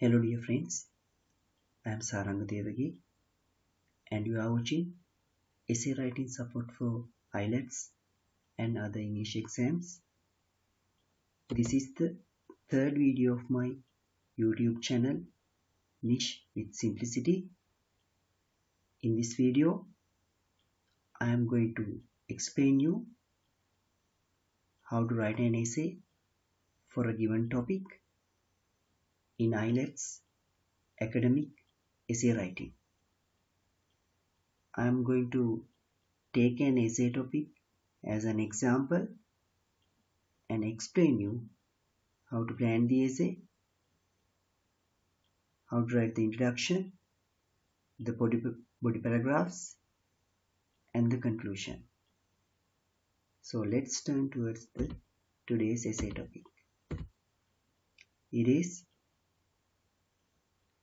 Hello dear friends, I am Saranga Devagi and you are watching essay writing support for IELTS and other English exams. This is the third video of my YouTube channel Nish with Simplicity. In this video, I am going to explain you how to write an essay for a given topic in IELTS academic essay writing. I am going to take an essay topic as an example and explain you how to plan the essay, how to write the introduction, the body paragraphs, and the conclusion. So let's turn towards today's essay topic. It is,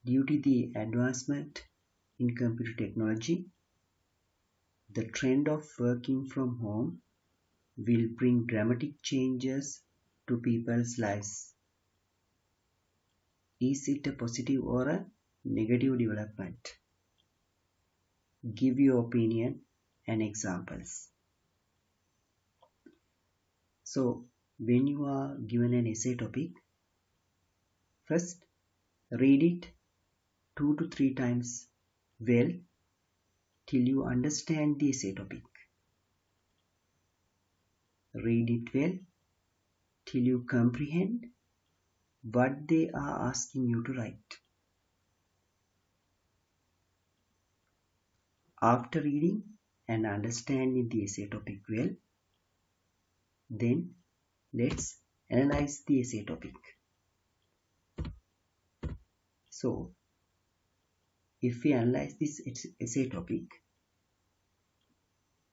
due to the advancement in computer technology, the trend of working from home will bring dramatic changes to people's lives. Is it a positive or a negative development? Give your opinion and examples. So, when you are given an essay topic, first read it 2 to 3 times well till you understand the essay topic. Read it well till you comprehend what they are asking you to write. After reading and understanding the essay topic well, then let's analyze the essay topic. So, if we analyze this essay topic,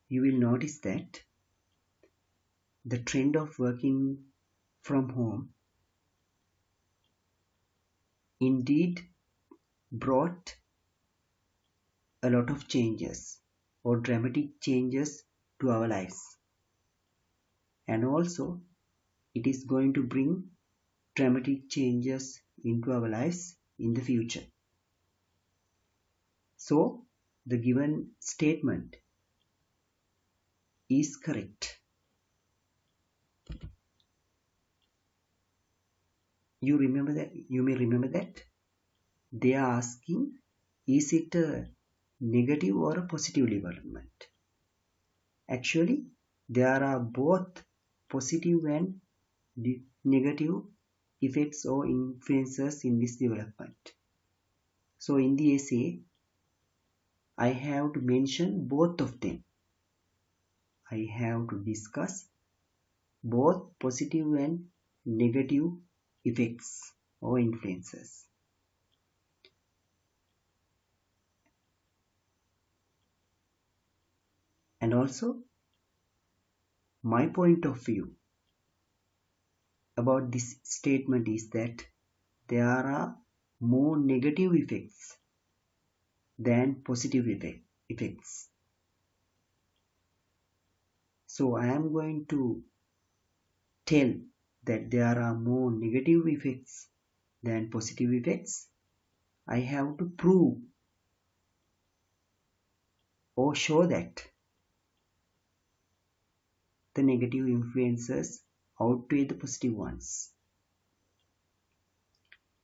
you will notice that the trend of working from home indeed brought a lot of changes or dramatic changes to our lives, and also it is going to bring dramatic changes into our lives in the future. So the given statement is correct. You may remember that they are asking, is it a negative or a positive development? Actually, there are both positive and negative effects or influences in this development. So in the essay, I have to mention both of them. I have to discuss both positive and negative effects or influences. And also, my point of view about this statement is that there are more negative effects than positive effects. So I am going to tell that there are more negative effects than positive effects. I have to prove or show that the negative influences outweigh the positive ones.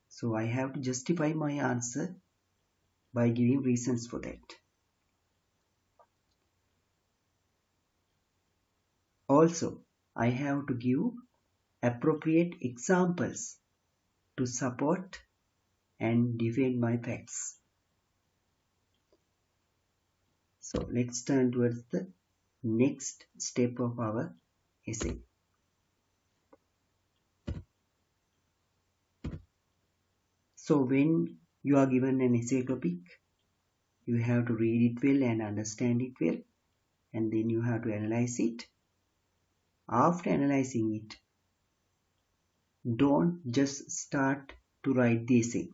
So I have to justify my answer by giving reasons for that. Also, I have to give appropriate examples to support and defend my facts. So let's turn towards the next step of our essay. So when you are given an essay topic, you have to read it well and understand it well, and then you have to analyze it. After analyzing it, don't just start to write the essay.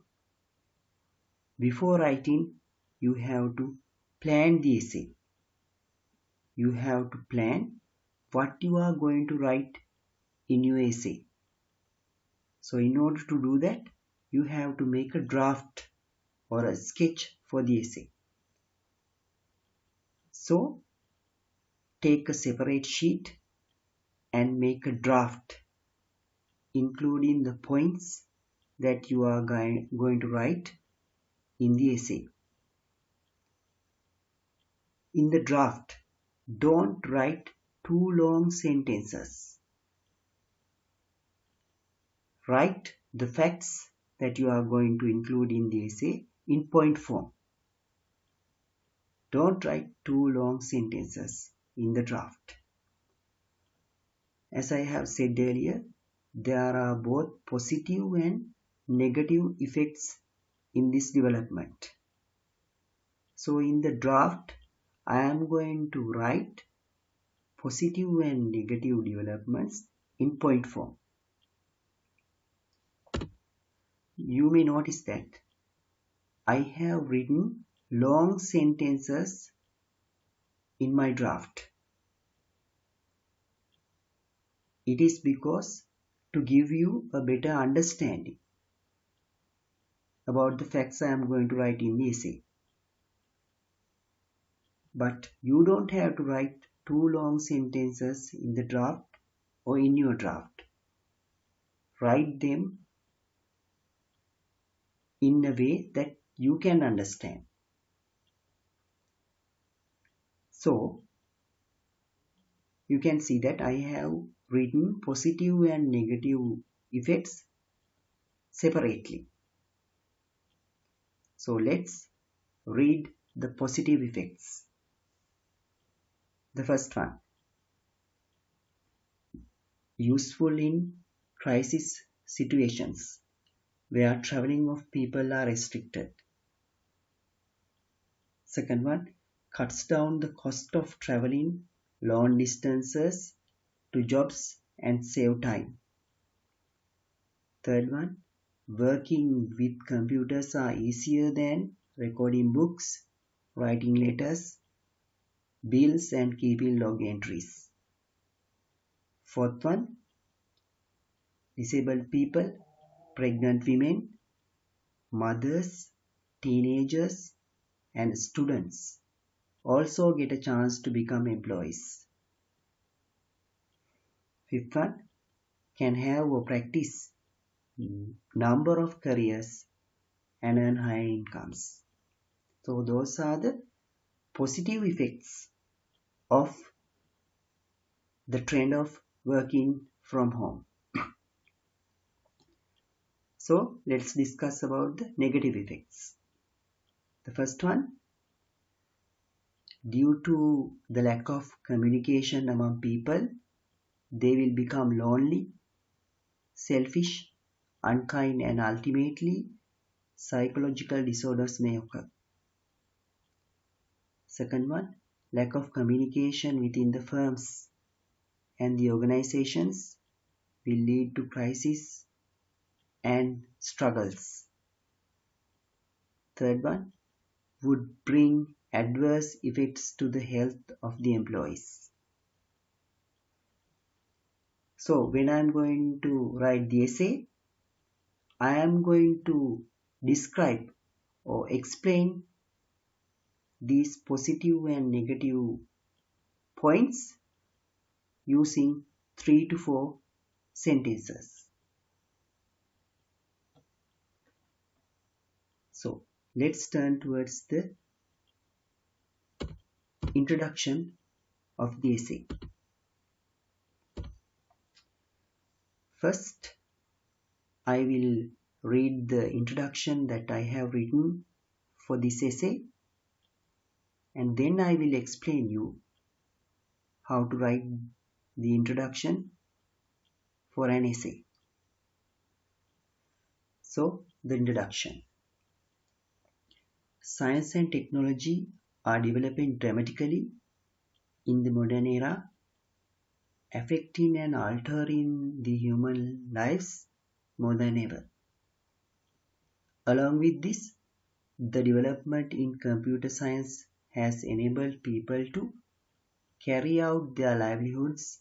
Before writing, you have to plan the essay. You have to plan what you are going to write in your essay. So in order to do that, you have to make a draft or a sketch for the essay. So take a separate sheet and make a draft, including the points that you are going to write in the essay. In the draft, don't write too long sentences. Write the facts that you are going to include in the essay in point form. Don't write too long sentences in the draft. As I have said earlier, there are both positive and negative effects in this development. So in the draft, I am going to write positive and negative developments in point form. You may notice that I have written long sentences in my draft. It is because to give you a better understanding about the facts I am going to write in the essay. But you don't have to write too long sentences in the draft or in your draft. Write them in a way that you can understand. So you can see that I have written positive and negative effects separately. So let's read the positive effects. The first one, useful in crisis situations where traveling of people are restricted. Second one, cuts down the cost of traveling long distances to jobs and save time. Third one, working with computers are easier than recording books, writing letters, bills and keeping log entries. Fourth one, disabled people, pregnant women, mothers, teenagers and students also get a chance to become employees. Fifth one, can have or practice number of careers and earn higher incomes. So those are the positive effects of the trend of working from home. So let's discuss about the negative effects. The first one, due to the lack of communication among people, they will become lonely, selfish, unkind, and ultimately psychological disorders may occur. Second one, lack of communication within the firms and the organizations will lead to crisis and struggles. Third one, would bring adverse effects to the health of the employees. So when I am going to write the essay, I am going to describe or explain these positive and negative points using 3 to 4 sentences. So let's turn towards the introduction of the essay. First, I will read the introduction that I have written for this essay, and then I will explain you how to write the introduction for an essay. So, the introduction. Science and technology are developing dramatically in the modern era, affecting and altering the human lives more than ever. Along with this, the development in computer science has enabled people to carry out their livelihoods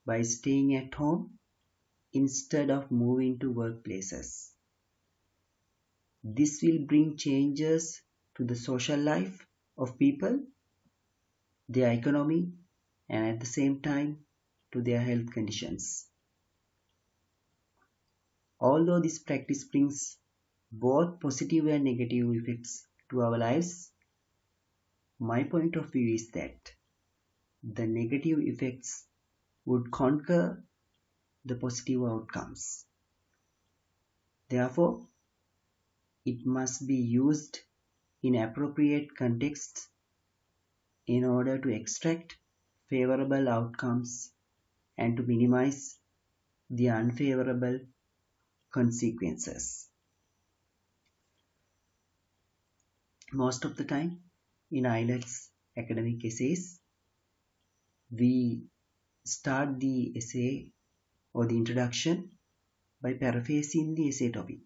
by staying at home instead of moving to workplaces. This will bring changes to the social life of people, their economy, and at the same time to their health conditions. Although this practice brings both positive and negative effects to our lives, my point of view is that the negative effects would conquer the positive outcomes. Therefore, it must be used in appropriate contexts in order to extract favorable outcomes and to minimize the unfavorable consequences. Most of the time in IELTS academic essays, we start the essay or the introduction by paraphrasing the essay topic.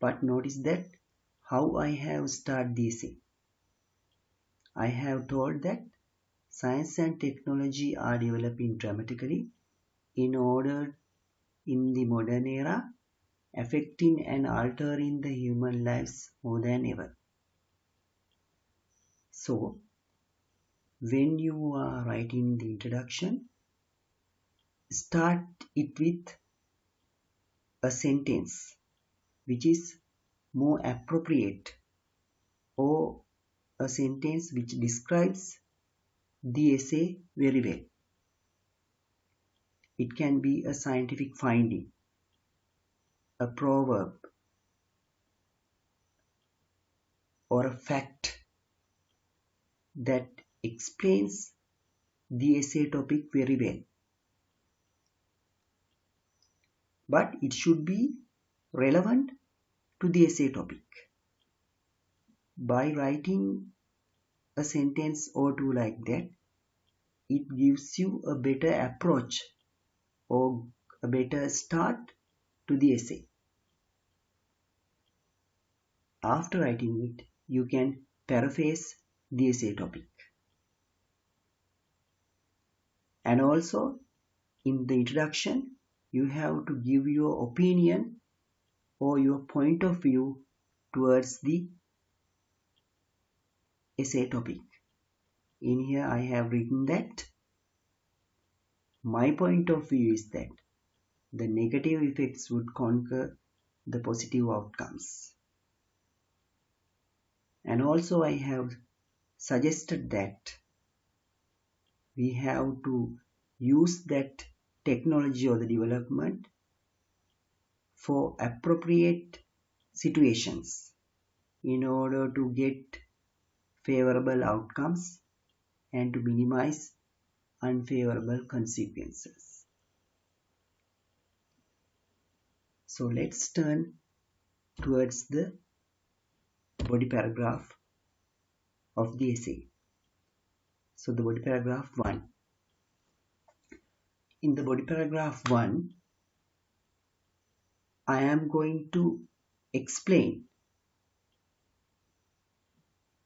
But notice that how I have started the essay. I have told that science and technology are developing dramatically in order in the modern era, affecting and altering the human lives more than ever. So, when you are writing the introduction, start it with a sentence which is more appropriate, or a sentence which describes the essay very well. It can be a scientific finding, a proverb, or a fact that explains the essay topic very well. But it should be relevant to the essay topic. By writing a sentence or two like that, it gives you a better approach or a better start to the essay. After writing it, you can paraphrase the essay topic. And also, in the introduction, you have to give your opinion or your point of view towards the essay topic. In here, I have written that my point of view is that the negative effects would conquer the positive outcomes. And also, I have suggested that we have to use that technology or the development for appropriate situations in order to get favorable outcomes and to minimize unfavorable consequences. So let's turn towards the body paragraph of the essay. So the body paragraph 1. In the body paragraph 1, I am going to explain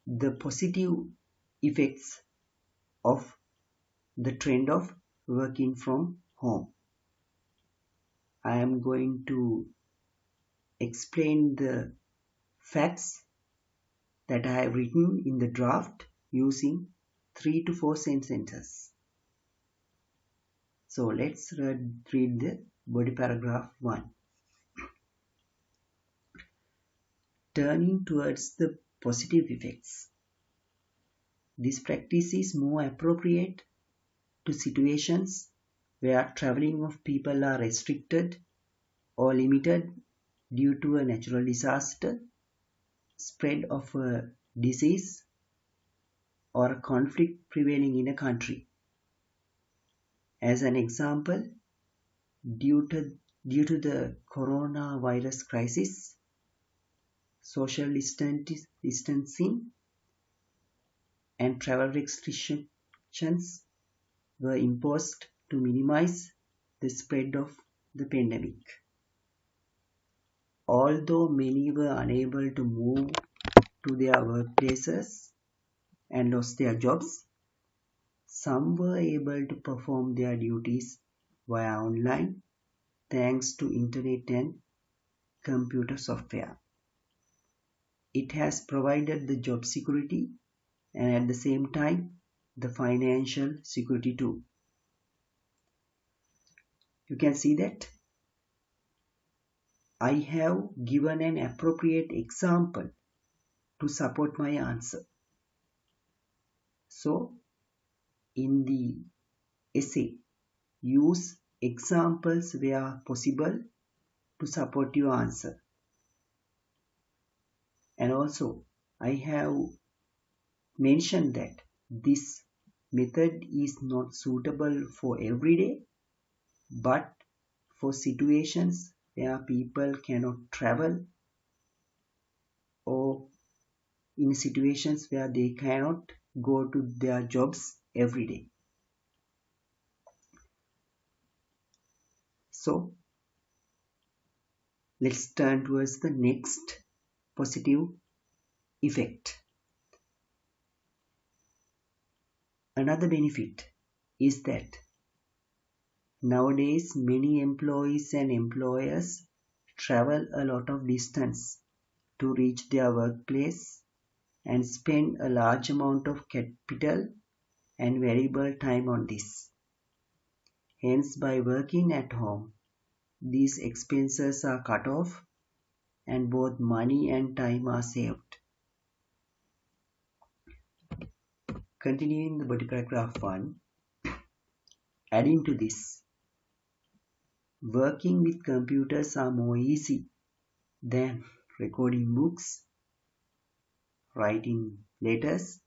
the positive effects of the trend of working from home. I am going to explain the facts that I have written in the draft using 3 to 4 sentences. So let's read the body paragraph 1. Turning towards the positive effects. This practice is more appropriate to situations where traveling of people are restricted or limited due to a natural disaster, spread of a disease, or a conflict prevailing in a country. As an example, due to the coronavirus crisis, social distancing and travel restrictions were imposed to minimize the spread of the pandemic. Although many were unable to move to their workplaces and lost their jobs, some were able to perform their duties via online thanks to internet and computer software. It has provided the job security and at the same time the financial security too. You can see that I have given an appropriate example to support my answer. So, in the essay, use examples where possible to support your answer. And also, I have mentioned that this method is not suitable for every day, but for situations where people cannot travel or in situations where they cannot go to their jobs every day. So let's turn towards the next positive effect. Another benefit is that nowadays many employees and employers travel a lot of distance to reach their workplace and spend a large amount of capital and variable time on this. Hence, by working at home, these expenses are cut off and both money and time are saved. Continuing the body paragraph 1, adding to this, working with computers are more easy than recording books, writing letters,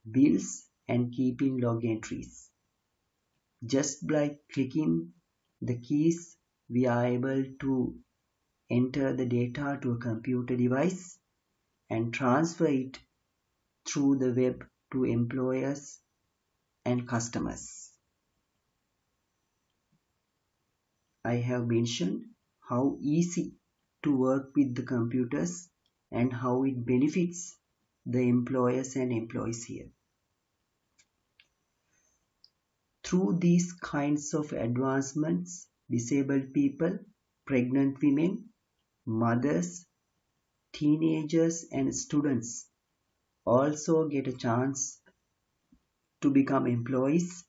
bills, and keeping log entries. Just by clicking the keys, we are able to enter the data to a computer device and transfer it through the web to employers and customers. I have mentioned how easy to work with the computers and how it benefits the employers and employees here. Through these kinds of advancements, disabled people, pregnant women, mothers, teenagers, and students also get a chance to become employees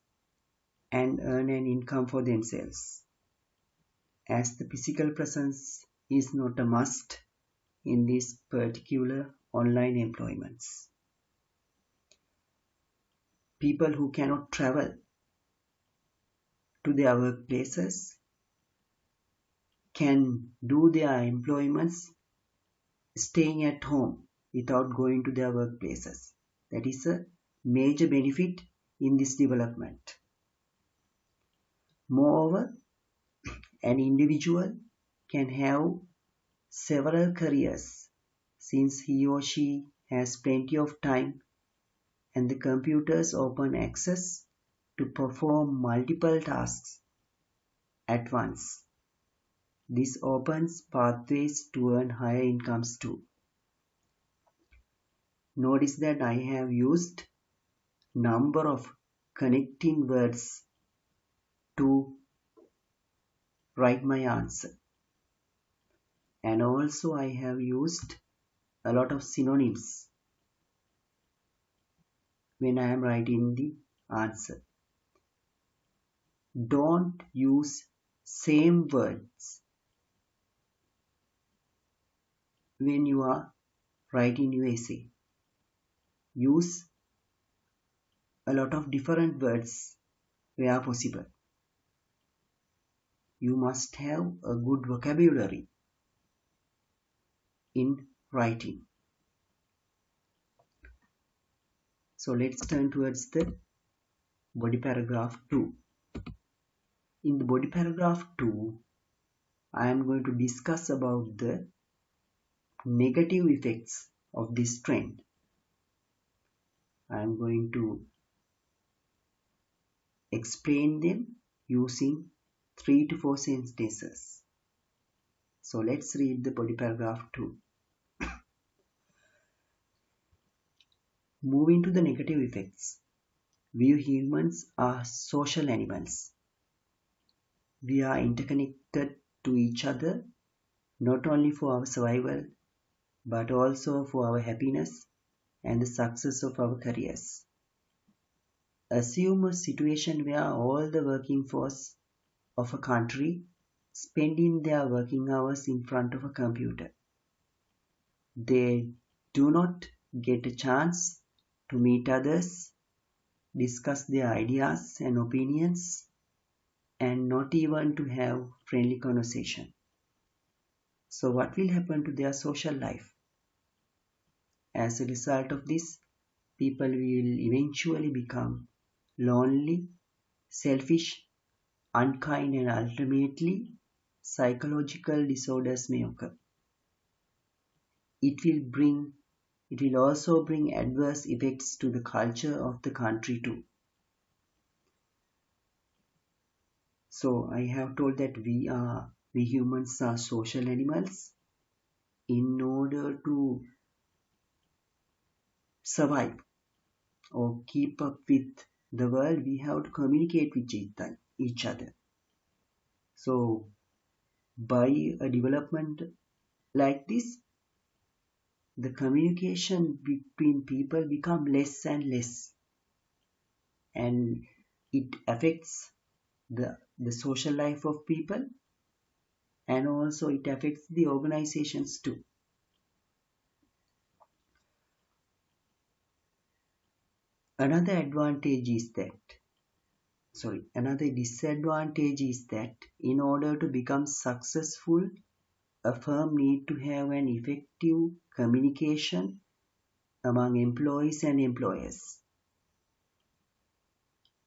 and earn an income for themselves, as the physical presence is not a must in these particular online employments. People who cannot travel to their workplaces can do their employments staying at home without going to their workplaces. That is a major benefit in this development. Moreover, an individual can have several careers since he or she has plenty of time and the computers open access to perform multiple tasks at once. This opens pathways to earn higher incomes too. Notice that I have used number of connecting words to write my answer. And also I have used a lot of synonyms when I am writing the answer. Don't use same words when you are writing your essay. Use a lot of different words where possible. You must have a good vocabulary in writing. So let's turn towards the body paragraph 2. In the body paragraph 2, I am going to discuss about the negative effects of this trend. I am going to explain them using 3 to 4 sentences. So let's read the body paragraph 2. Moving to the negative effects. We humans are social animals. We are interconnected to each other not only for our survival, but also for our happiness and the success of our careers. Assume a situation where all the working force of a country spending their working hours in front of a computer. They do not get a chance to meet others, discuss their ideas and opinions, and not even to have friendly conversation. So what will happen to their social life? As a result of this, people will eventually become lonely, selfish, unkind, and ultimately psychological disorders may occur. It will bring it will also bring adverse effects to the culture of the country too. So I have told that we humans are social animals. In order to survive or keep up with the world, we have to communicate with each other. So by a development like this, the communication between people become less and less, and it affects the social life of people, and also it affects the organizations too. Another advantage is that Another disadvantage is that in order to become successful, a firm need to have an effective communication among employees and employers.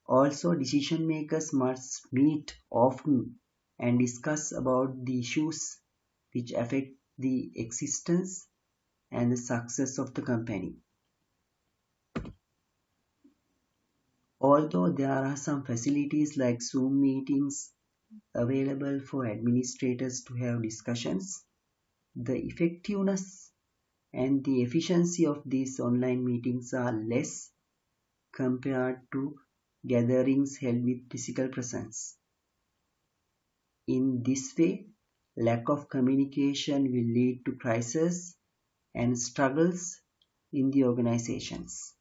Also, decision makers must meet often and discuss about the issues which affect the existence and the success of the company. Although there are some facilities like Zoom meetings available for administrators to have discussions, the effectiveness and the efficiency of these online meetings are less compared to gatherings held with physical presence. In this way, lack of communication will lead to crises and struggles in the organizations.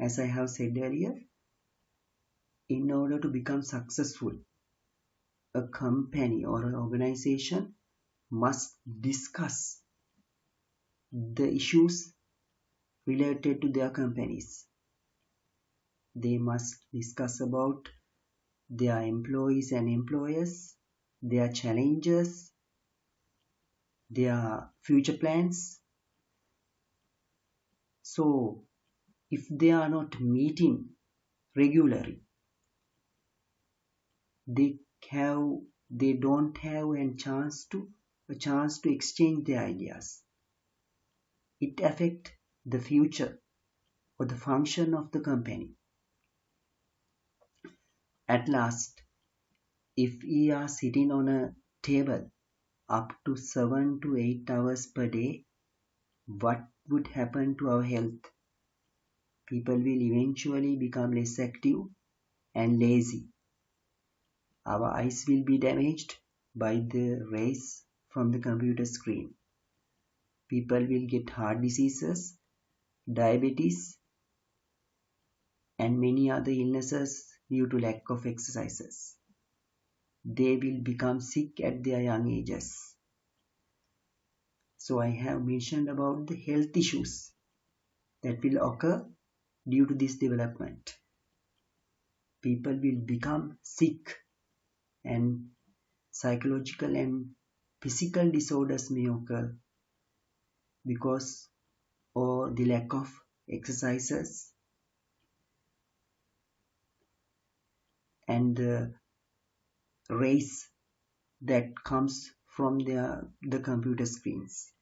As I have said earlier, in order to become successful, a company or an organization must discuss the issues related to their companies. They must discuss about their employees and employers, their challenges, their future plans. So, if they are not meeting regularly, they have they don't have a chance to exchange their ideas. It affects the future or the function of the company. At last, if we are sitting on a table up to 7 to 8 hours per day, what would happen to our health? People will eventually become less active and lazy. Our eyes will be damaged by the rays from the computer screen. People will get heart diseases, diabetes, and many other illnesses due to lack of exercises. They will become sick at their young ages. So I have mentioned about the health issues that will occur due to this development. People will become sick, and psychological and physical disorders may occur because of the lack of exercises and the rays that comes from the computer screens.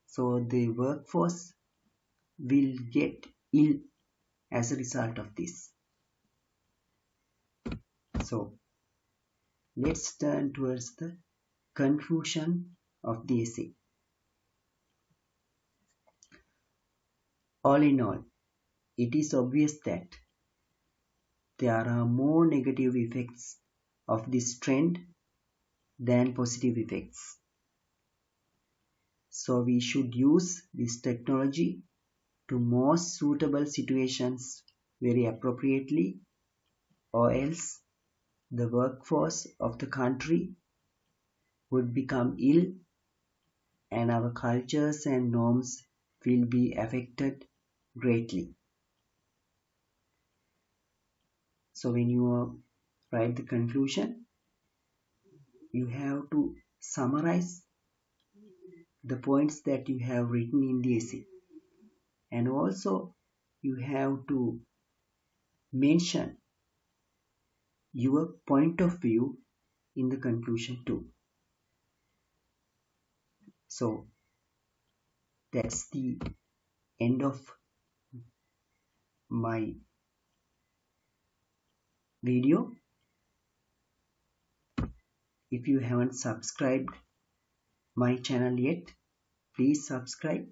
So the workforce will get ill as a result of this. So let's turn towards the conclusion of the essay. All in all, it is obvious that there are more negative effects of this trend than positive effects. So we should use this technology to most suitable situations very appropriately, or else the workforce of the country would become ill and our cultures and norms will be affected greatly. So when you write the conclusion, you have to summarize the points that you have written in the essay, and also you have to mention your point of view in the conclusion too. So that's the end of my video. If you haven't subscribed my channel yet, please subscribe